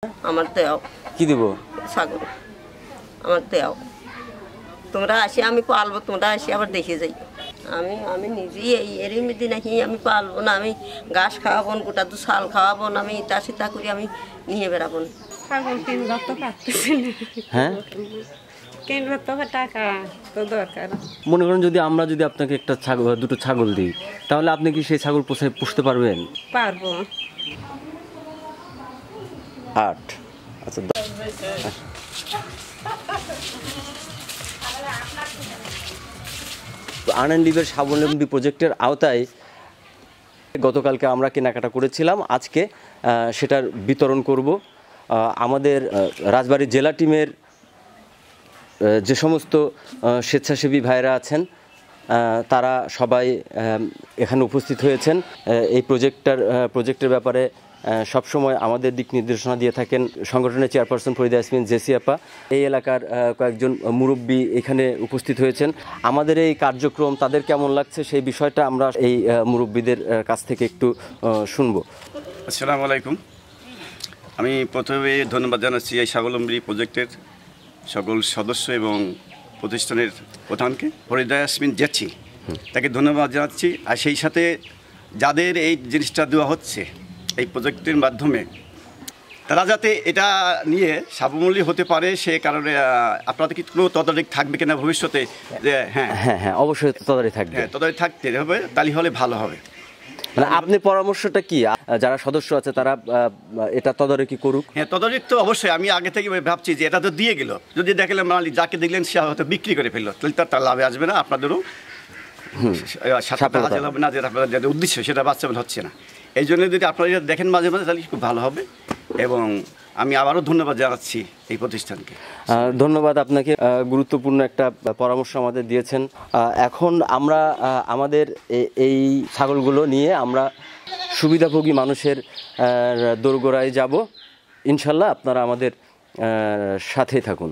আমার দেও কি দিব? ছাগল আমার দেও, তোমরা আসি আমি পালবো, তোমরা আসি আবার দেখে যাই। আমি আমি নিজেই এই এরই মধ্যে নাকি আমি পালবো না, আমি ঘাস খাওয়াবো না, গোটা দু ছাল খাওয়াবো না, আমি ইটা সিটা করে আমি নিয়ে বেড়াবো না। ছাগল কিনবার তো পারতেছি না। হ্যাঁ, কিনবার তো টাকা তো দরকার। মনে করেন যদি আমরা যদি আপনাকে একটা ছাগল, দুটো ছাগল দিই, তাহলে আপনি কি সেই ছাগল পুষতে পারবেন? পারবো। 8 আচ্ছা। আনন্দীপের স্বাবলম্বী প্রজেক্টের আওতায় গতকালকে আমরা কেনাকাটা করেছিলাম, আজকে সেটার বিতরণ করব। আমাদের রাজবাড়ী জেলা টিমের যে সমস্ত স্বেচ্ছাসেবী ভাইরা আছেন তারা সবাই এখানে উপস্থিত হয়েছেন। এই প্রজেক্টের ব্যাপারে সবসময় আমাদের দিক নির্দেশনা দিয়ে থাকেন সংগঠনের চেয়ারপারসন ফরিদা ইয়াসমিন জেসি আপা। এই এলাকার কয়েকজন মুরব্বী এখানে উপস্থিত হয়েছেন। আমাদের এই কার্যক্রম তাদের কেমন লাগছে সেই বিষয়টা আমরা এই মুরব্বীদের কাছ থেকে একটু শুনবো। আসসালামু আলাইকুম। আমি প্রথমে ধন্যবাদ জানাচ্ছি এই স্বাবলম্বী প্রজেক্টের সকল সদস্য এবং প্রতিষ্ঠানের প্রধানকে, ফরিদা ইয়াসমিন জেসি, তাকে ধন্যবাদ জানাচ্ছি। আর সেই সাথে যাদের এই জিনিসটা দেওয়া হচ্ছে এই প্রজেক্টের মাধ্যমে, তারা যাতে এটা নিয়ে স্বাবলম্বী হতে পারে সে কারণে আপনাদের কি কোনো তদারকি থাকবে কিনা ভবিষ্যতে? যে হ্যাঁ হ্যাঁ হ্যাঁ অবশ্যই তদারকি থাকবে। হ্যাঁ, তদারকি থাকতে হবে, তাহলে হলে ভালো হবে। মানে আপনি পরামর্শটা কি, যারা সদস্য আছে তারা এটা তদারকি করুক? হ্যাঁ, তদারকি তো অবশ্যই। আমি আগে থেকে ভাবছি যে এটা তো দিয়ে গেল, যদি দেখলেন মালিক যাকে দেখলেন সে হয়তো বিক্রি করে ফেললো, তাহলে তার লাভে আসবে না, আপনাদেরও হাজার হবে না, যেটা আপনাদের যে উদ্দেশ্য সেটা বাস্তবায়ন হচ্ছে না। এই জন্য যদি আপনারা এটা দেখেন মাঝে মাঝে তাহলে খুব ভালো হবে। এবং আমি আবারও ধন্যবাদ জানাচ্ছি এই প্রতিষ্ঠানকে। ধন্যবাদ আপনাকে, গুরুত্বপূর্ণ একটা পরামর্শ আমাদের দিয়েছেন। এখন আমরা আমাদের এই ছাগলগুলো নিয়ে আমরা সুবিধাভোগী মানুষের দোরগোড়ায় যাব। ইনশাল্লাহ আপনারা আমাদের সাথেই থাকুন।